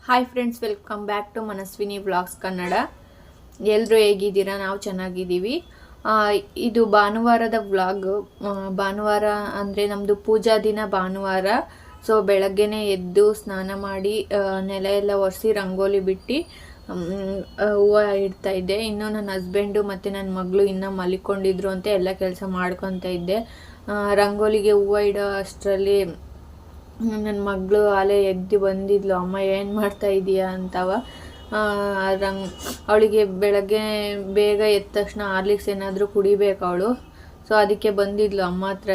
Hi friends, welcome back to Manaswini vlogs Kannada. ಎಲ್ಲರೂ ಹೇಗಿದ್ದೀರಾ? ನಾವು ಚೆನ್ನಾಗಿದ್ದೀವಿ. ಇದು ಭಾನುವಾರದ ವ್ಲಾಗ್. ಭಾನುವಾರ ಅಂದರೆ ನಮ್ಮದು ಪೂಜಾ ದಿನ ಭಾನುವಾರ. ಸೊ ಬೆಳಗ್ಗೆನೇ ಎದ್ದು ಸ್ನಾನ ಮಾಡಿ ನೆಲ ಎಲ್ಲ ಒರೆಸಿ ರಂಗೋಲಿ ಬಿಟ್ಟು ಹೂವು ಇಡ್ತಾ ಇದ್ದೆ. ಇನ್ನು ನನ್ನ ಹಸ್ಬೆಂಡು ಮತ್ತು ನನ್ನ ಮಗಳು ಇನ್ನೂ ಮಲಿಕೊಂಡಿದ್ರು ಅಂತ ಎಲ್ಲ ಕೆಲಸ ಮಾಡ್ಕೊತಾ ಇದ್ದೆ. ರಂಗೋಲಿಗೆ ಹೂವು ಇಡೋ ಅಷ್ಟರಲ್ಲಿ ನನ್ನ ಮಗಳು ಅಲೆ ಎದ್ದು ಬಂದಿದ್ಲು. ಅಮ್ಮ ಏನು ಮಾಡ್ತಾ ಇದೀಯಾ ಅಂತವ. ಅವಳಿಗೆ ಬೆಳಗ್ಗೆ ಬೇಗ ಎದ್ದ ತಕ್ಷಣ ಹಾರ್ಲಿಕ್ಸ್ ಏನಾದರೂ ಕುಡಿಬೇಕು ಅವಳು. ಸೊ ಅದಕ್ಕೆ ಬಂದಿದ್ಲು ಅಮ್ಮ ಹತ್ರ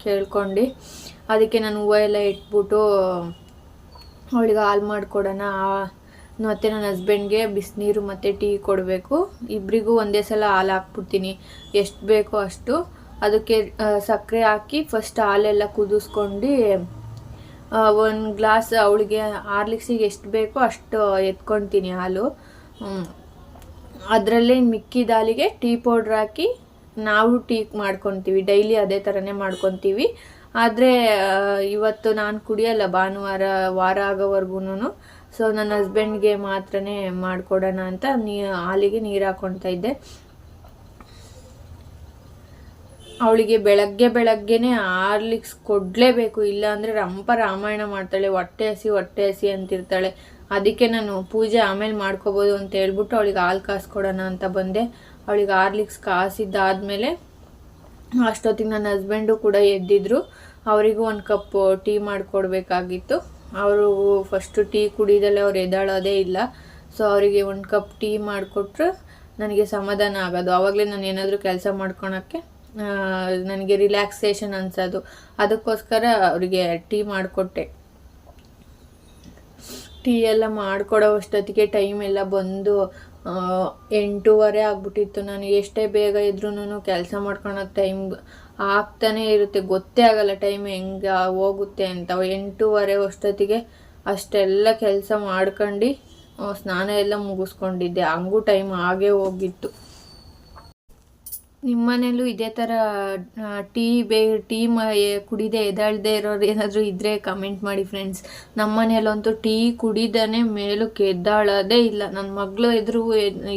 ಕೇಳ್ಕೊಂಡು. ಅದಕ್ಕೆ ನಾನು ಹೂವು ಎಲ್ಲ ಇಟ್ಬಿಟ್ಟು ಅವಳಿಗೆ ಹಾಲು ಮಾಡಿಕೊಡೋಣ, ಮತ್ತು ನನ್ನ ಹಸ್ಬೆಂಡ್ಗೆ ಬಿಸಿನೀರು ಮತ್ತು ಟೀ ಕೊಡಬೇಕು. ಇಬ್ಬರಿಗೂ ಒಂದೇ ಸಲ ಹಾಲು ಹಾಕ್ಬಿಡ್ತೀನಿ, ಎಷ್ಟು ಬೇಕೋ ಅಷ್ಟು. ಅದಕ್ಕೆ ಸಕ್ಕರೆ ಹಾಕಿ ಫಸ್ಟ್ ಹಾಲೆಲ್ಲ ಕುದಿಸ್ಕೊಂಡು ಒಂದು ಗ್ಲಾಸ್ ಅವಳಿಗೆ ಹಾರ್ಲಿಕ್ಸಿಗೆ ಎಷ್ಟು ಬೇಕೋ ಅಷ್ಟು ಎತ್ಕೊಳ್ತೀನಿ ಹಾಲು. ಅದರಲ್ಲೇ ಮಿಕ್ಕಿದ ಹಾಲಿಗೆ ಟೀ ಪೌಡ್ರ್ ಹಾಕಿ ನಾವು ಟೀ ಮಾಡ್ಕೊತೀವಿ. ಡೈಲಿ ಅದೇ ಥರನೇ ಮಾಡ್ಕೊತೀವಿ. ಆದರೆ ಇವತ್ತು ನಾನು ಕುಡಿಯಲ್ಲ ಭಾನುವಾರ, ವಾರ ಆಗೋವರೆಗೂ. ಸೊ ನನ್ನ ಹಸ್ಬೆಂಡ್ಗೆ ಮಾತ್ರನೇ ಮಾಡಿಕೊಡೋಣ ಅಂತ ಹಾಲಿಗೆ ನೀರು ಹಾಕ್ಕೊಳ್ತಾ ಇದ್ದೆ. ಅವಳಿಗೆ ಬೆಳಗ್ಗೆನೇ ಹಾರ್ಲಿಕ್ಸ್ ಕೊಡಲೇಬೇಕು, ಇಲ್ಲಾಂದರೆ ರಂಪ ರಾಮಾಯಣ ಮಾಡ್ತಾಳೆ, ಹೊಟ್ಟೆ ಹಸಿ ಅಂತಿರ್ತಾಳೆ. ಅದಕ್ಕೆ ನಾನು ಪೂಜೆ ಆಮೇಲೆ ಮಾಡ್ಕೋಬೋದು ಅಂತ ಹೇಳ್ಬಿಟ್ಟು ಅವಳಿಗೆ ಹಾಲು ಕಾಯಿಸ್ಕೊಡೋಣ ಅಂತ ಬಂದೆ. ಅವಳಿಗೆ ಹಾರ್ಲಿಕ್ಸ್ ಕಾಯಿಸಿದ್ದಾದಮೇಲೆ ಅಷ್ಟೊತ್ತಿಗೆ ನನ್ನ ಹಸ್ಬೆಂಡು ಕೂಡ ಎದ್ದಿದ್ರು. ಅವರಿಗೂ ಒಂದು ಕಪ್ ಟೀ ಮಾಡಿಕೊಡ್ಬೇಕಾಗಿತ್ತು. ಅವರು ಫಸ್ಟು ಟೀ ಕುಡಿದಲ್ಲೇ ಅವ್ರು ಎದ್ದಾಳೋದೇ ಇಲ್ಲ. ಸೊ ಅವರಿಗೆ ಒಂದು ಕಪ್ ಟೀ ಮಾಡಿಕೊಟ್ರೆ ನನಗೆ ಸಮಾಧಾನ ಆಗೋದು. ಆವಾಗಲೇ ನಾನು ಏನಾದರೂ ಕೆಲಸ ಮಾಡ್ಕೊಳಕ್ಕೆ ನನಗೆ ರಿಲ್ಯಾಕ್ಸೇಷನ್ ಅನ್ಸೋದು. ಅದಕ್ಕೋಸ್ಕರ ಅವರಿಗೆ ಟೀ ಮಾಡಿಕೊಟ್ಟೆ. ಟೀ ಎಲ್ಲ ಮಾಡಿಕೊಡೋ ಅಷ್ಟೊತ್ತಿಗೆ ಟೈಮ್ ಎಲ್ಲ ಬಂದು 8:30 ಆಗ್ಬಿಟ್ಟಿತ್ತು. ನಾನು ಎಷ್ಟೇ ಬೇಗ ಇದ್ರೂ ಕೆಲಸ ಮಾಡ್ಕೊಳಕ್ಕೆ ಟೈಮ್ ಆಗ್ತಾನೇ ಇರುತ್ತೆ, ಗೊತ್ತೇ ಆಗಲ್ಲ ಟೈಮ್ ಹೆಂಗೆ ಹೋಗುತ್ತೆ ಅಂತ. 8:30 ಅಷ್ಟೊತ್ತಿಗೆ ಅಷ್ಟೆಲ್ಲ ಕೆಲಸ ಮಾಡ್ಕೊಂಡು ಸ್ನಾನ ಎಲ್ಲ ಮುಗಿಸ್ಕೊಂಡಿದ್ದೆ. ಹಂಗೂ ಟೈಮ್ ಆಗೇ ಹೋಗಿತ್ತು. ನಿಮ್ಮ ಮನೇಲೂ ಇದೇ ಥರ ಟೀ ಕುಡಿದೇ ಎದ್ದಾಳದೇ ಇರೋರು ಏನಾದರೂ ಇದ್ದರೆ ಕಮೆಂಟ್ ಮಾಡಿ ಫ್ರೆಂಡ್ಸ್. ನಮ್ಮ ಮನೇಲಂತೂ ಟೀ ಕುಡಿದೇ ಮೇಲಕ್ಕೆ ಎದ್ದಾಳೋದೇ ಇಲ್ಲ. ನನ್ನ ಮಗಳು ಎದುರು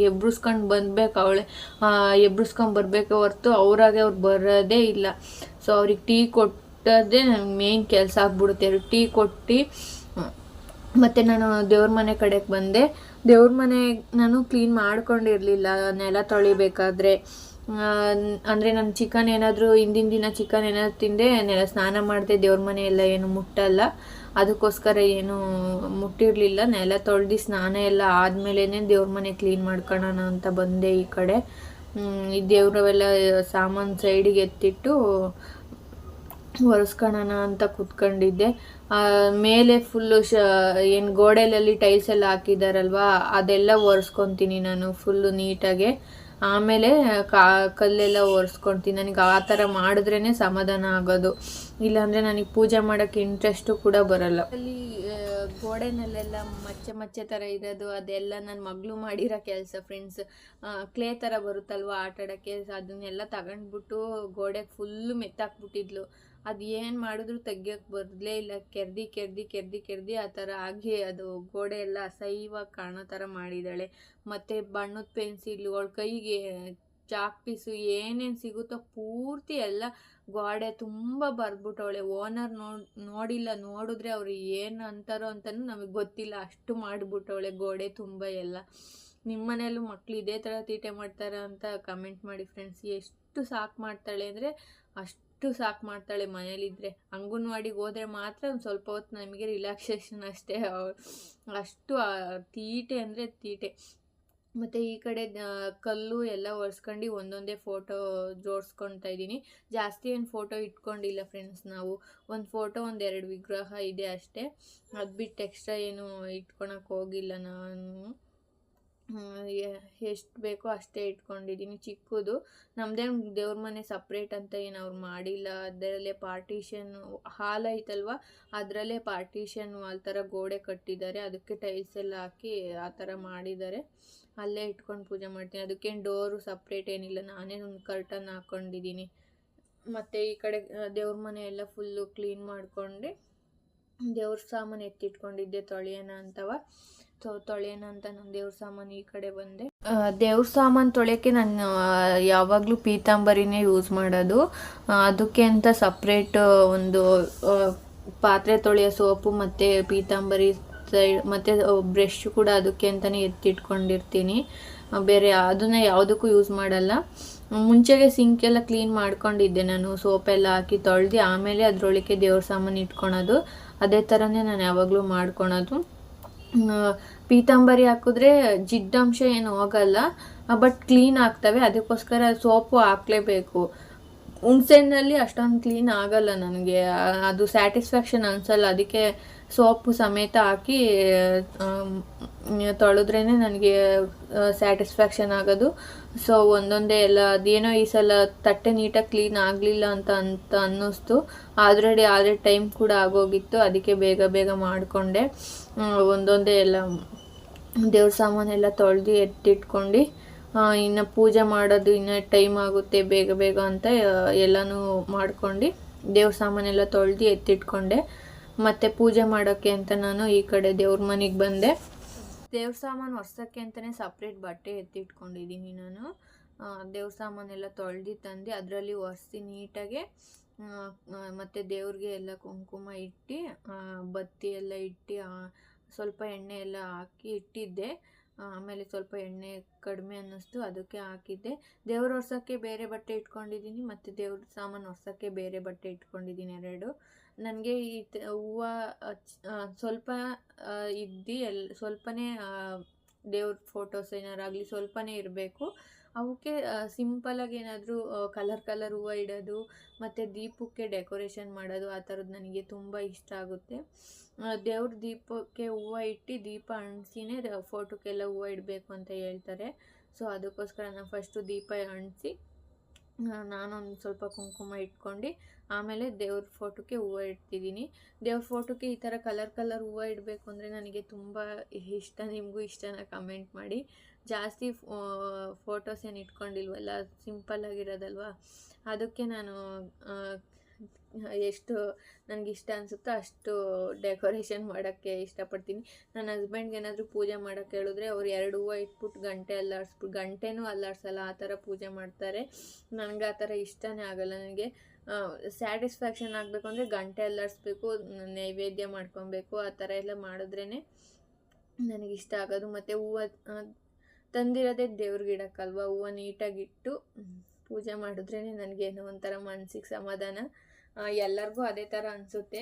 ಎಬ್ರಿಸ್ಕೊಂಡು ಬಂದ್ಬೇಕು, ಅವಳೆ ಎಬ್ರಿಸ್ಕೊಂಡು ಬರಬೇಕೆ ಹೊರ್ತು ಅವ್ರಾಗೆ ಅವ್ರು ಬರೋದೇ ಇಲ್ಲ. ಸೊ ಅವ್ರಿಗೆ ಟೀ ಕೊಟ್ಟದೇ ಮೇನ್ ಕೆಲಸ ಆಗ್ಬಿಡುತ್ತೆ. ಅವ್ರಿಗೆ ಟೀ ಕೊಟ್ಟು ಮತ್ತು ನಾನು ದೇವ್ರ ಮನೆ ಕಡೆಗೆ ಬಂದೆ. ದೇವ್ರ ಮನೆ ನಾನು ಕ್ಲೀನ್ ಮಾಡ್ಕೊಂಡಿರಲಿಲ್ಲ ನೆಲ ತೊಳಿಬೇಕಾದ್ರೆ. ಅಂದರೆ ನಾನು ಚಿಕನ್ ಏನಾದರೂ ಹಿಂದಿನ ದಿನ ಚಿಕನ್ ಏನಾದರೂ ತಿಂದೆ, ಸ್ನಾನ ಮಾಡಿದೆ, ದೇವ್ರ ಮನೆ ಎಲ್ಲ ಏನು ಮುಟ್ಟಲ್ಲ. ಅದಕ್ಕೋಸ್ಕರ ಏನು ಮುಟ್ಟಿರಲಿಲ್ಲ. ನೆಲ ತೊಳೆದು ಸ್ನಾನ ಎಲ್ಲ ಆದಮೇಲೆ ದೇವ್ರ ಮನೆ ಕ್ಲೀನ್ ಮಾಡ್ಕೊಳ್ಳೋಣ ಅಂತ ಬಂದೆ ಈ ಕಡೆ. ಈ ದೇವ್ರವೆಲ್ಲ ಸಾಮಾನು ಸೈಡಿಗೆ ಎತ್ತಿಟ್ಟು ಒರೆಸ್ಕೊಳ್ಳೋಣ ಅಂತ ಕೂತ್ಕೊಂಡಿದ್ದೆ. ಮೇಲೆ ಫುಲ್ಲು ಏನು ಗೋಡೆಯಲ್ಲಿ ಟೈಲ್ಸ್ ಎಲ್ಲ ಹಾಕಿದಾರಲ್ವ, ಅದೆಲ್ಲ ಒರೆಸ್ಕೊತೀನಿ ನಾನು ಫುಲ್ಲು ನೀಟಾಗೆ. ಆಮೇಲೆ ಕಲ್ಲೆಲ್ಲ ಒರೆಸ್ಕೊಳ್ತೀನಿ. ನನಗೆ ಆ ಥರ ಮಾಡಿದ್ರೇ ಸಮಾಧಾನ ಆಗೋದು, ಇಲ್ಲಾಂದರೆ ನನಗೆ ಪೂಜೆ ಮಾಡೋಕ್ಕೆ ಇಂಟ್ರೆಸ್ಟು ಕೂಡ ಬರಲ್ಲ. ಅಲ್ಲಿ ಗೋಡೆನಲ್ಲೆಲ್ಲ ಮಚ್ಚೆ ಥರ ಇರೋದು ಅದೆಲ್ಲ ನನ್ನ ಮಗಳು ಮಾಡಿರೋ ಕೆಲಸ ಫ್ರೆಂಡ್ಸ್. ಕ್ಲೇ ಥರ ಬರುತ್ತಲ್ವ ಆಟಾಡೋಕ್ಕೆ, ಅದನ್ನೆಲ್ಲ ತಗೊಂಡ್ಬಿಟ್ಟು ಗೋಡೆಗೆ ಫುಲ್ಲು ಮೆತ್ತಾಕ್ಬಿಟ್ಟಿದ್ಲು. ಅದು ಏನು ಮಾಡಿದ್ರು ತೆಗಿಯೋಕ್ಕೆ ಬರಲೇ ಇಲ್ಲ. ಕೆರ್ದಿ ಆ ಥರ ಆಗಿ ಅದು ಗೋಡೆ ಎಲ್ಲ ಅಸಹ್ಯವಾಗಿ ಕಾಣೋ ಥರ ಮಾಡಿದ್ದಾಳೆ. ಮತ್ತು ಬಣ್ಣದ ಪೆನ್ಸಿಲ್, ಅವಳ ಕೈಗೆ ಚಾಕ್ ಪೀಸು ಏನೇನು ಸಿಗುತ್ತೋ ಪೂರ್ತಿ ಎಲ್ಲ ಗೋಡೆ ತುಂಬ ಬರೆದ್ಬಿಟ್ಟವಳೆ. ಓನರ್ ನೋಡಿಲ್ಲ, ನೋಡಿದ್ರೆ ಅವ್ರು ಏನು ಅಂತಾರೋ ಅಂತಲೂ ನಮಗೆ ಗೊತ್ತಿಲ್ಲ, ಅಷ್ಟು ಮಾಡಿಬಿಟ್ಟವಳೆ ಗೋಡೆ ತುಂಬ ಎಲ್ಲ. ನಿಮ್ಮ ಮನೆಯಲ್ಲೂ ಮಕ್ಳು ಇದೇ ಥರ ತೀಟೆ ಮಾಡ್ತಾರೆ ಅಂತ ಕಮೆಂಟ್ ಮಾಡಿ ಫ್ರೆಂಡ್ಸ್. ಎಷ್ಟು ಸಾಕು ಮಾಡ್ತಾಳೆ ಅಂದರೆ ಅಷ್ಟು ಸಾಕು ಮಾಡ್ತಾಳೆ ಮನೇಲಿದ್ದರೆ. ಅಂಗನವಾಡಿಗೆ ಹೋದರೆ ಮಾತ್ರ ಒಂದು ಸ್ವಲ್ಪ ಹೊತ್ತು ನಮಗೆ ರಿಲ್ಯಾಕ್ಸೇಷನ್ ಅಷ್ಟೇ. ಅಷ್ಟು ತೀಟೆ ಅಂದರೆ ತೀಟೆ. ಮತ್ತು ಈ ಕಡೆ ಕಲ್ಲು ಎಲ್ಲ ಒರೆಸ್ಕೊಂಡು ಒಂದೊಂದೇ ಫೋಟೋ ಜೋಡಿಸ್ಕೊಳ್ತಾ ಇದ್ದೀನಿ. ಜಾಸ್ತಿ ಏನು ಫೋಟೋ ಇಟ್ಕೊಂಡಿಲ್ಲ ಫ್ರೆಂಡ್ಸ್. ನಾವು ಒಂದು ಫೋಟೋ 1-2 ವಿಗ್ರಹ ಇದೆ ಅಷ್ಟೇ. ಅದು ಬಿಟ್ಟು ಎಕ್ಸ್ಟ್ರಾ ಏನು ಇಟ್ಕೊಳಕ್ಕೆ ಹೋಗಿಲ್ಲ ನಾನು. ಎಷ್ಟು ಬೇಕೋ ಅಷ್ಟೇ ಇಟ್ಕೊಂಡಿದ್ದೀನಿ. ಚಿಕ್ಕದು ನಮ್ಮದೇನು ದೇವ್ರ ಮನೆ ಸಪ್ರೇಟ್ ಅಂತ ಏನು ಅವ್ರು ಮಾಡಿಲ್ಲ. ಅದರಲ್ಲೇ ಪಾರ್ಟಿಷನ್ ಹಾಲ್ ಐತಲ್ವ, ಅದರಲ್ಲೇ ಪಾರ್ಟಿಷನ್ ವಾಲ್ ಥರ ಗೋಡೆ ಕಟ್ಟಿದ್ದಾರೆ. ಅದಕ್ಕೆ ಟೈಲ್ಸ್ ಎಲ್ಲ ಹಾಕಿ ಆ ಥರ ಮಾಡಿದ್ದಾರೆ. ಅಲ್ಲೇ ಇಟ್ಕೊಂಡು ಪೂಜೆ ಮಾಡ್ತೀನಿ. ಅದಕ್ಕೇನು ಡೋರು ಸಪ್ರೇಟ್ ಏನಿಲ್ಲ, ನಾನೇ ಒಂದು ಕರ್ಟನ್ ಹಾಕ್ಕೊಂಡಿದ್ದೀನಿ. ಮತ್ತು ಈ ಕಡೆ ದೇವ್ರ ಮನೆ ಎಲ್ಲ ಫುಲ್ಲು ಕ್ಲೀನ್ ಮಾಡ್ಕೊಂಡು ದೇವ್ರ ಸಾಮಾನು ಎತ್ತಿಟ್ಕೊಂಡಿದ್ದೆ ತೊಳೆಯೋಣ ಅಂತವ. ತೊಳೆಯೋಣ ಅಂತ ನಾನು ದೇವ್ರ ಸಾಮಾನು ಈ ಕಡೆ ಬಂದೆ. ದೇವ್ರ ಸಾಮಾನು ತೊಳೆಯೋಕ್ಕೆ ನಾನು ಯಾವಾಗಲೂ ಪೀತಾಂಬರಿನೇ ಯೂಸ್ ಮಾಡೋದು. ಅದಕ್ಕೆ ಅಂತ ಸಪ್ರೇಟ್ ಒಂದು ಪಾತ್ರೆ ತೊಳೆಯೋ ಸೋಪು ಮತ್ತು ಪೀತಾಂಬರಿ ಮತ್ತು ಬ್ರಷ್ ಕೂಡ ಅದಕ್ಕೆ ಅಂತಲೇ ಎತ್ತಿಟ್ಕೊಂಡಿರ್ತೀನಿ. ಬೇರೆ ಅದನ್ನು ಯಾವುದಕ್ಕೂ ಯೂಸ್ ಮಾಡಲ್ಲ. ಮುಂಚೆಗೆ ಸಿಂಕೆಲ್ಲ ಕ್ಲೀನ್ ಮಾಡ್ಕೊಂಡಿದ್ದೆ ನಾನು, ಸೋಪೆಲ್ಲ ಹಾಕಿ ತೊಳೆದು ಆಮೇಲೆ ಅದರೊಳಗೆ ದೇವ್ರ ಸಾಮಾನು ಇಟ್ಕೊಳೋದು. ಅದೇ ಥರನೇ ನಾನು ಯಾವಾಗಲೂ ಮಾಡ್ಕೊಳೋದು. ಪೀತಾಂಬರಿ ಹಾಕಿದ್ರೆ ಜಿಡ್ಡಂಶ ಏನು ಹೋಗಲ್ಲ, ಬಟ್ ಕ್ಲೀನ್ ಆಗ್ತವೆ. ಅದಕ್ಕೋಸ್ಕರ ಸೋಪು ಹಾಕಲೇಬೇಕು. ಹುಣ್ಸೆಹಣ್ಣಲ್ಲಿ ಅಷ್ಟೊಂದು ಕ್ಲೀನ್ ಆಗಲ್ಲ ನನಗೆ, ಅದು ಸ್ಯಾಟಿಸ್ಫ್ಯಾಕ್ಷನ್ ಅನಿಸಲ್ಲ. ಅದಕ್ಕೆ ಸೋಪು ಸಮೇತ ಹಾಕಿ ತೊಳೆದ್ರೇ ನನಗೆ ಸ್ಯಾಟಿಸ್ಫ್ಯಾಕ್ಷನ್ ಆಗೋದು. ಸೊ ಒಂದೊಂದೇ ಎಲ್ಲ ಅದೇನೋ ಈ ಸಲ ತಟ್ಟೆ ನೀಟಾಗಿ ಕ್ಲೀನ್ ಆಗಲಿಲ್ಲ ಅಂತ ಅನ್ನಿಸ್ತು. ಆಲ್ರೆಡಿ ಟೈಮ್ ಕೂಡ ಆಗೋಗಿತ್ತು, ಅದಕ್ಕೆ ಬೇಗ ಬೇಗ ಮಾಡಿಕೊಂಡೆ. ಒಂದೊಂದೇ ಎಲ್ಲ ದೇವ್ರ ಸಾಮಾನೆಲ್ಲ ತೊಳೆದು ಎತ್ತಿಟ್ಕೊಂಡು ಇನ್ನು ಪೂಜೆ ಮಾಡೋದು ಇನ್ನೂ ಟೈಮ್ ಆಗುತ್ತೆ ಬೇಗ ಬೇಗ ಅಂತ ಎಲ್ಲನೂ ಮಾಡ್ಕೊಂಡು ದೇವ್ರ ಸಾಮಾನೆಲ್ಲ ತೊಳೆದು ಎತ್ತಿಟ್ಕೊಂಡೆ. ಮತ್ತು ಪೂಜೆ ಮಾಡೋಕ್ಕೆ ಅಂತ ನಾನು ಈ ಕಡೆ ದೇವ್ರ ಮನೆಗೆ ಬಂದೆ. ದೇವ್ರ ಸಾಮಾನು ಒರ್ಸೋಕ್ಕೆ ಅಂತಲೇ ಸಪ್ರೇಟ್ ಬಟ್ಟೆ ಎತ್ತಿಟ್ಕೊಂಡಿದ್ದೀನಿ ನಾನು. ದೇವ್ರ ಸಾಮಾನೆಲ್ಲ ತೊಳೆದು ತಂದು ಅದರಲ್ಲಿ ಒರೆಸಿ ನೀಟಾಗೆ, ಮತ್ತು ದೇವ್ರಿಗೆ ಎಲ್ಲ ಕುಂಕುಮ ಇಟ್ಟು ಬತ್ತಿ ಎಲ್ಲ ಇಟ್ಟು ಸ್ವಲ್ಪ ಎಣ್ಣೆ ಎಲ್ಲ ಹಾಕಿ ಇಟ್ಟಿದ್ದೆ. ಆಮೇಲೆ ಸ್ವಲ್ಪ ಎಣ್ಣೆ ಕಡಿಮೆ ಅನ್ನಿಸ್ತು, ಅದಕ್ಕೆ ಹಾಕಿದ್ದೆ. ದೇವ್ರ ಒರ್ಸೋಕ್ಕೆ ಬೇರೆ ಬಟ್ಟೆ ಇಟ್ಕೊಂಡಿದ್ದೀನಿ ಮತ್ತು ದೇವ್ರ ಸಾಮಾನು ಒರ್ಸೋಕ್ಕೆ ಬೇರೆ ಬಟ್ಟೆ ಇಟ್ಕೊಂಡಿದ್ದೀನಿ, ಎರಡು. ನನಗೆ ಈ ಹೂವು ಸ್ವಲ್ಪ ಸ್ವಲ್ಪನೇ ದೇವ್ರ ಫೋಟೋಸ್ ಏನಾರಾಗಲಿ ಸ್ವಲ್ಪನೇ ಇರಬೇಕು. ಅವಕ್ಕೆ ಸಿಂಪಲಾಗಿ ಏನಾದರೂ ಕಲರ್ ಹೂವು ಇಡೋದು ಮತ್ತು ದೀಪಕ್ಕೆ ಡೆಕೋರೇಷನ್ ಮಾಡೋದು, ಆ ಥರದ್ದು ನನಗೆ ತುಂಬ ಇಷ್ಟ ಆಗುತ್ತೆ. ದೇವ್ರ ದೀಪಕ್ಕೆ ಹೂವು ಇಟ್ಟು ದೀಪ ಅಂಟಿಸಿನೇ ಫೋಟೋಕ್ಕೆಲ್ಲ ಹೂವು ಇಡಬೇಕು ಅಂತ ಹೇಳ್ತಾರೆ. ಸೊ ಅದಕ್ಕೋಸ್ಕರ ನಾನು ಫಸ್ಟು ದೀಪ ಅಂಟಿಸಿ ನಾನೊಂದು ಸ್ವಲ್ಪ ಕುಂಕುಮ ಇಟ್ಕೊಂಡು ಆಮೇಲೆ ದೇವ್ರ ಫೋಟೋಕ್ಕೆ ಹೂವು ಇಡ್ತಿದ್ದೀನಿ. ದೇವ್ರ ಫೋಟೋಕ್ಕೆ ಈ ಥರ ಕಲರ್ ಹೂವು ಇಡಬೇಕು ಅಂದರೆ ನನಗೆ ತುಂಬ ಇಷ್ಟ. ನಿಮಗೂ ಇಷ್ಟನ ಕಮೆಂಟ್ ಮಾಡಿ. ಜಾಸ್ತಿ ಫೋಟೋಸ್ ಏನು ಇಟ್ಕೊಂಡಿಲ್ವಲ್ಲ, ಸಿಂಪಲ್ಲಾಗಿರೋದಲ್ವ, ಅದಕ್ಕೆ ನಾನು ಎಷ್ಟು ನನಗಿಷ್ಟ ಅನಿಸುತ್ತೋ ಅಷ್ಟು ಡೆಕೋರೇಷನ್ ಮಾಡೋಕ್ಕೆ ಇಷ್ಟಪಡ್ತೀನಿ. ನನ್ನ ಹಸ್ಬೆಂಡ್ಗೆ ಏನಾದರೂ ಪೂಜೆ ಮಾಡೋಕ್ಕೆ ಹೇಳಿದ್ರೆ ಅವ್ರು 2 ಹೂವು ಇಟ್ಬಿಟ್ಟು ಗಂಟೆನೂ ಅಲ್ಲಾಡ್ಸಲ್ಲ, ಆ ಥರ ಪೂಜೆ ಮಾಡ್ತಾರೆ. ನನಗೆ ಆ ಥರ ಇಷ್ಟನೇ ಆಗಲ್ಲ. ನನಗೆ ಸ್ಯಾಟಿಸ್ಫ್ಯಾಕ್ಷನ್ ಆಗಬೇಕು ಅಂದರೆ ಗಂಟೆ ಅಲ್ಲಾಡಿಸ್ಬೇಕು, ನೈವೇದ್ಯ ಮಾಡ್ಕೊಬೇಕು, ಆ ಥರ ಎಲ್ಲ ಮಾಡಿದ್ರೇ ನನಗಿಷ್ಟ ಆಗೋದು. ಮತ್ತು ಹೂವು ತಂದಿರೋದೇ ದೇವ್ರಿಗೆ ಇಡೋಕ್ಕಲ್ವ, ಹೂವು ನೀಟಾಗಿಟ್ಟು ಪೂಜೆ ಮಾಡಿದ್ರೇ ನನಗೇನೋ ಒಂಥರ ಮನಸ್ಸಿಗೆ ಸಮಾಧಾನ. ಎಲ್ಲರಿಗೂ ಅದೇ ಥರ ಅನಿಸುತ್ತೆ,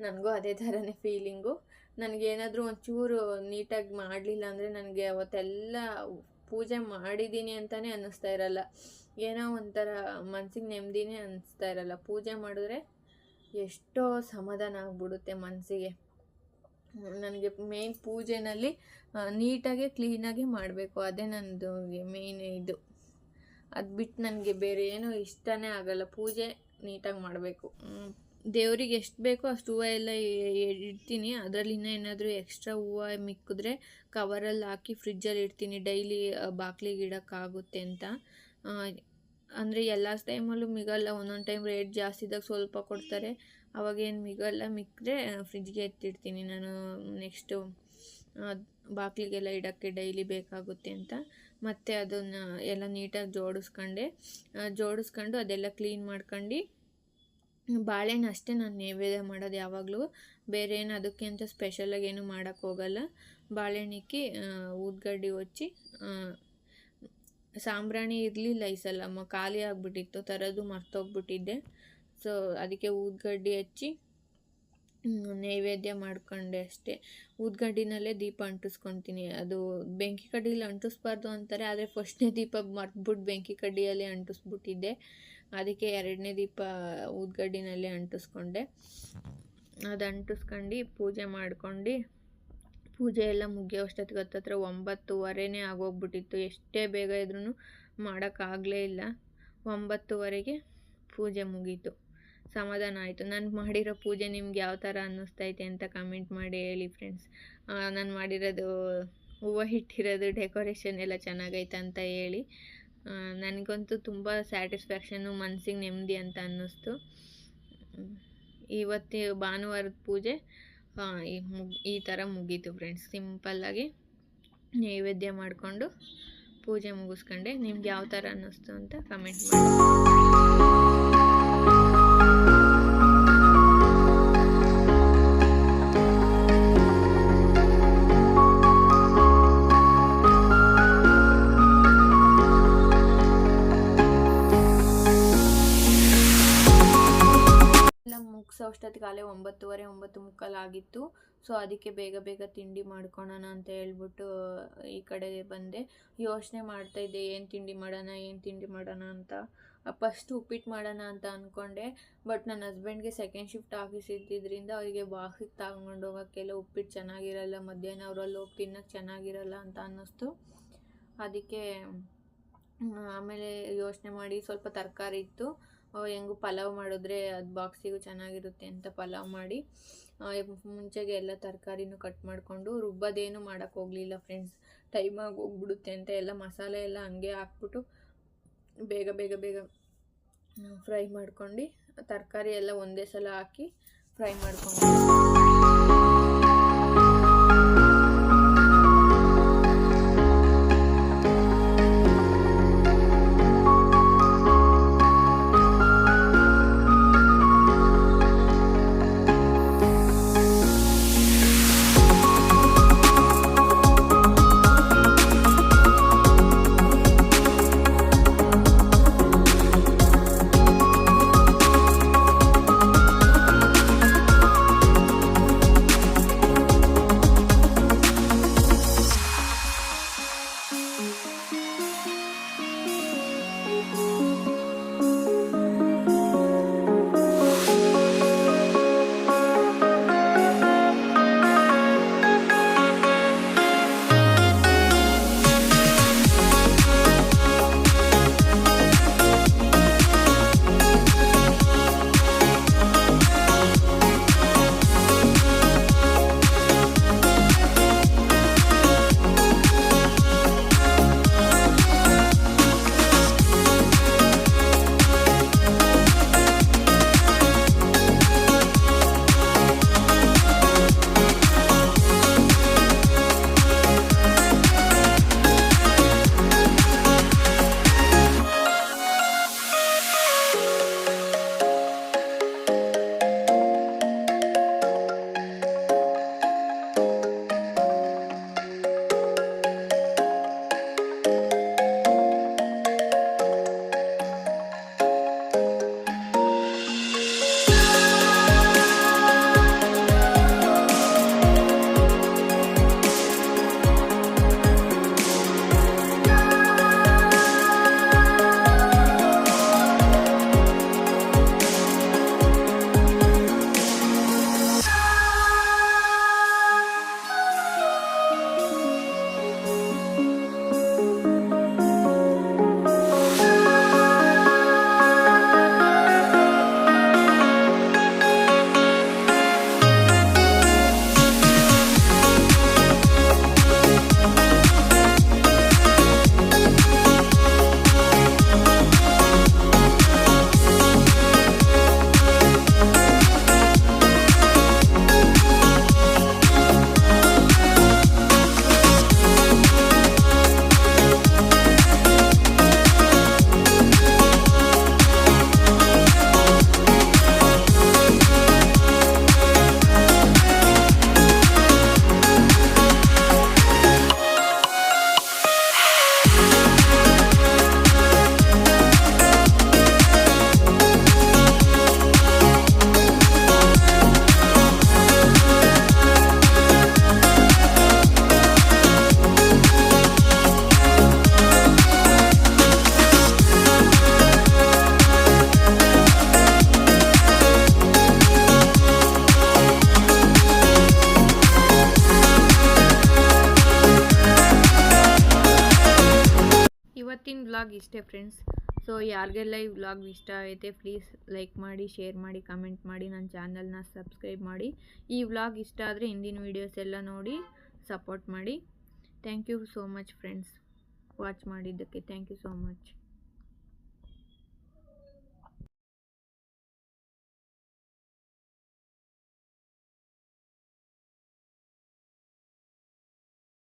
ನನಗೂ ಅದೇ ಥರನೇ ಫೀಲಿಂಗು. ನನಗೇನಾದರೂ ಒಂಚೂರು ನೀಟಾಗಿ ಮಾಡಲಿಲ್ಲ ಅಂದರೆ ನನಗೆ ಅವತ್ತೆಲ್ಲ ಪೂಜೆ ಮಾಡಿದ್ದೀನಿ ಅಂತಲೇ ಅನ್ನಿಸ್ತಾ ಇರಲ್ಲ, ಏನೋ ಒಂಥರ ಮನಸ್ಸಿಗೆ ನೆಮ್ಮದಿನೇ ಅನ್ನಿಸ್ತಾ ಇರಲ್ಲ. ಪೂಜೆ ಮಾಡಿದ್ರೆ ಎಷ್ಟೋ ಸಮಾಧಾನ ಆಗಿಬಿಡುತ್ತೆ ಮನಸ್ಸಿಗೆ. ನನಗೆ ಮೇನ್ ಪೂಜೆನಲ್ಲಿ ನೀಟಾಗಿ ಕ್ಲೀನಾಗಿ ಮಾಡಬೇಕು, ಅದೇ ನನ್ನದು ಮೇನ್ ಇದು. ಅದು ಬಿಟ್ಟು ನನಗೆ ಬೇರೆ ಏನೂ ಇಷ್ಟನೇ ಆಗಲ್ಲ. ಪೂಜೆ ನೀಟಾಗಿ ಮಾಡಬೇಕು. ದೇವರಿಗೆ ಎಷ್ಟು ಬೇಕೋ ಅಷ್ಟು ಹೂವು ಎಲ್ಲ ಇಡ್ತೀನಿ. ಅದರಲ್ಲಿ ಇನ್ನೂ ಏನಾದರೂ ಎಕ್ಸ್ಟ್ರಾ ಹೂವು ಮಿಕ್ಕಿದ್ರೆ ಕವರಲ್ಲಿ ಹಾಕಿ ಫ್ರಿಜ್ಜಲ್ಲಿ ಇಡ್ತೀನಿ, ಡೈಲಿ ಬಾಗಿಲಿಗೆ ಇಡೋಕ್ಕಾಗುತ್ತೆ ಅಂತ. ಅಂದರೆ ಎಲ್ಲ ಟೈಮಲ್ಲೂ ಮಿಗಲ್ಲ, ಒಂದೊಂದು ಟೈಮ್ ರೇಟ್ ಜಾಸ್ತಿ ಇದ್ದಾಗ ಸ್ವಲ್ಪ ಕೊಡ್ತಾರೆ, ಅವಾಗೇನು ಮಿಗಲ್ಲ. ಮಿಕ್ಕಿದ್ರೆ ಫ್ರಿಜ್ಗೆ ಎತ್ತಿಡ್ತೀನಿ ನಾನು, ನೆಕ್ಸ್ಟು ಬಾಗಿಲಿಗೆಲ್ಲ ಇಡೋಕ್ಕೆ ಡೈಲಿ ಬೇಕಾಗುತ್ತೆ ಅಂತ. ಮತ್ತು ಅದನ್ನು ಎಲ್ಲ ನೀಟಾಗಿ ಜೋಡಿಸ್ಕೊಂಡು ಅದೆಲ್ಲ ಕ್ಲೀನ್ ಮಾಡ್ಕೊಂಡು, ಬಾಳೆಹಣ್ಣು ಅಷ್ಟೇ ನಾನು ನೈವೇದ್ಯ ಮಾಡೋದು ಯಾವಾಗಲೂ. ಬೇರೆ ಏನು ಅದಕ್ಕೆ ಅಂತ ಸ್ಪೆಷಲಾಗಿ ಏನು ಮಾಡೋಕ್ಕೆ ಹೋಗಲ್ಲ. ಬಾಳೆಹಣ್ಣಿಕ್ಕಿ ಊದ್ಗಡ್ಡಿ ಹೊಚ್ಚಿ, ಸಾಂಬ್ರಾಣಿ ಇರಲಿಲ್ಲ ಈ ಸಲ, ಖಾಲಿ ಆಗಿಬಿಟ್ಟಿತ್ತು, ತರೋದು ಮರ್ತೋಗ್ಬಿಟ್ಟಿದ್ದೆ. ಸೊ ಅದಕ್ಕೆ ಊದ್ಗಡ್ಡಿ ಹಚ್ಚಿ ನೈವೇದ್ಯ ಮಾಡ್ಕೊಂಡೆ ಅಷ್ಟೇ. ಊದ್ಗಡ್ಡಿನಲ್ಲೇ ದೀಪ ಅಂಟಿಸ್ಕೊತೀನಿ. ಅದು ಬೆಂಕಿ ಕಡ್ಡಿಯಲ್ಲಿ ಅಂಟಿಸ್ಬಾರ್ದು ಅಂತಾರೆ, ಆದರೆ ಫಸ್ಟ್ನೇ ದೀಪ ಮರ್ತ್ಬಿಟ್ಟು ಬೆಂಕಿ ಕಡ್ಡಿಯಲ್ಲೇ ಅಂಟಿಸ್ಬಿಟ್ಟಿದ್ದೆ. ಅದಕ್ಕೆ 2ನೇ ದೀಪ ಊದ್ಗಡ್ಡಿನಲ್ಲೇ ಅಂಟಿಸ್ಕೊಂಡೆ. ಅದು ಅಂಟಿಸ್ಕೊಂಡು ಪೂಜೆ ಮಾಡ್ಕೊಂಡು, ಪೂಜೆ ಎಲ್ಲ ಮುಗಿಯೋ ಅಷ್ಟೊತ್ತಿಗೆ ಹತ್ತತ್ರ 9:15 ಆಗೋಗ್ಬಿಟ್ಟಿತ್ತು. ಎಷ್ಟೇ ಬೇಗ ಇದ್ರೂ ಮಾಡೋಕ್ಕಾಗಲೇ ಇಲ್ಲ. 9:15ಗೆ ಪೂಜೆ ಮುಗೀತು. ಸಮಾಧಾನ ಆಯಿತು. ನಾನು ಮಾಡಿರೋ ಪೂಜೆ ನಿಮ್ಗೆ ಯಾವ ಥರ ಅನ್ನಿಸ್ತೈತೆ ಅಂತ ಕಮೆಂಟ್ ಮಾಡಿ ಹೇಳಿ ಫ್ರೆಂಡ್ಸ್. ನಾನು ಮಾಡಿರೋದು ಹೂವು ಇಟ್ಟಿರೋದು ಡೆಕೋರೇಷನ್ ಎಲ್ಲ ಚೆನ್ನಾಗೈತೆ ಅಂತ ಹೇಳಿ. ನನಗಂತೂ ತುಂಬ ಸ್ಯಾಟಿಸ್ಫ್ಯಾಕ್ಷನ್ನು, ಮನಸ್ಸಿಗೆ ನೆಮ್ಮದಿ ಅಂತ ಅನ್ನಿಸ್ತು. ಇವತ್ತು ಭಾನುವಾರದ ಪೂಜೆ ಈ ಥರ ಮುಗೀತು ಫ್ರೆಂಡ್ಸ್. ಸಿಂಪಲ್ಲಾಗಿ ನೈವೇದ್ಯ ಮಾಡಿಕೊಂಡು ಪೂಜೆ ಮುಗಿಸ್ಕೊಂಡೆ. ನಿಮ್ಗೆ ಯಾವ ಥರ ಅನ್ನಿಸ್ತು ಅಂತ ಕಮೆಂಟ್ ಮಾಡಿ. ಅಷ್ಟೊತ್ತಿಗಾಲೇ 9:30 9:45 ಆಗಿತ್ತು. ಸೊ ಅದಕ್ಕೆ ಬೇಗ ಬೇಗ ತಿಂಡಿ ಮಾಡ್ಕೊಳೋಣ ಅಂತ ಹೇಳ್ಬಿಟ್ಟು ಈ ಕಡೆ ಬಂದೆ. ಯೋಚನೆ ಮಾಡ್ತಾಯಿದ್ದೆ ಏನು ತಿಂಡಿ ಮಾಡೋಣ ಅಂತ. ಫಸ್ಟ್ ಉಪ್ಪಿಟ್ಟು ಮಾಡೋಣ ಅಂತ ಅಂದ್ಕೊಂಡೆ. ಬಟ್ ನನ್ನ ಹಸ್ಬೆಂಡ್ಗೆ ಸೆಕೆಂಡ್ ಶಿಫ್ಟ್ ಆಫೀಸ್ ಇದ್ದಿದ್ದರಿಂದ ಅವರಿಗೆ ಬಾಕ್ಸಿಗೆ ತಗೊಂಡು ಹೋಗೋಕ್ಕೆಲ್ಲ ಉಪ್ಪಿಟ್ಟು ಚೆನ್ನಾಗಿರಲ್ಲ, ಮಧ್ಯಾಹ್ನ ಅವರಲ್ಲಿ ಹೋಗಿ ತಿನ್ನೋಕ್ಕೆ ಚೆನ್ನಾಗಿರಲ್ಲ ಅಂತ ಅನ್ನಿಸ್ತು. ಅದಕ್ಕೆ ಆಮೇಲೆ ಯೋಚನೆ ಮಾಡಿ ಸ್ವಲ್ಪ ತರಕಾರಿ ಇತ್ತು, ಹೆಂಗೂ ಪಲಾವ್ ಮಾಡಿದ್ರೆ ಅದು ಬಾಕ್ಸಿಗೂ ಚೆನ್ನಾಗಿರುತ್ತೆ ಅಂತ ಪಲಾವ್ ಮಾಡಿ ಮುಂಚೆಗೆ ಎಲ್ಲ ತರಕಾರಿನೂ ಕಟ್ ಮಾಡಿಕೊಂಡು ರುಬ್ಬೋದೇನು ಮಾಡೋಕ್ಕೆ ಹೋಗಲಿಲ್ಲ ಫ್ರೆಂಡ್ಸ್. ಟೈಮಾಗಿ ಹೋಗ್ಬಿಡುತ್ತೆ ಅಂತ ಎಲ್ಲ ಮಸಾಲೆ ಎಲ್ಲ ಹಂಗೆ ಹಾಕ್ಬಿಟ್ಟು ಬೇಗ ಬೇಗ ಬೇಗ ಫ್ರೈ ಮಾಡ್ಕೊಂಡು ತರಕಾರಿ ಎಲ್ಲ ಒಂದೇ ಸಲ ಹಾಕಿ ಫ್ರೈ ಮಾಡ್ಕೊಂಡು ಇವತ್ತಿನ ವ್ಲಾಗ್ ಇಷ್ಟೇ ಫ್ರೆಂಡ್ಸ್. ಸೊ ಯಾರಿಗೆಲ್ಲ ಈ ವ್ಲಾಗ್ ಇಷ್ಟ ಐತೆ ಪ್ಲೀಸ್ ಲೈಕ್ ಮಾಡಿ, ಶೇರ್ ಮಾಡಿ, ಕಮೆಂಟ್ ಮಾಡಿ, ನನ್ನ ಚಾನಲ್ನ ಸಬ್ಸ್ಕ್ರೈಬ್ ಮಾಡಿ. ಈ ವ್ಲಾಗ್ ಇಷ್ಟ ಆದರೆ ಹಿಂದಿನ ವೀಡಿಯೋಸ್ ಎಲ್ಲ ನೋಡಿ ಸಪೋರ್ಟ್ ಮಾಡಿ. Thank you so much friends, watch ಮಾಡಿದ್ದಕ್ಕೆ ಥ್ಯಾಂಕ್ ಯು ಸೋ ಮಚ್.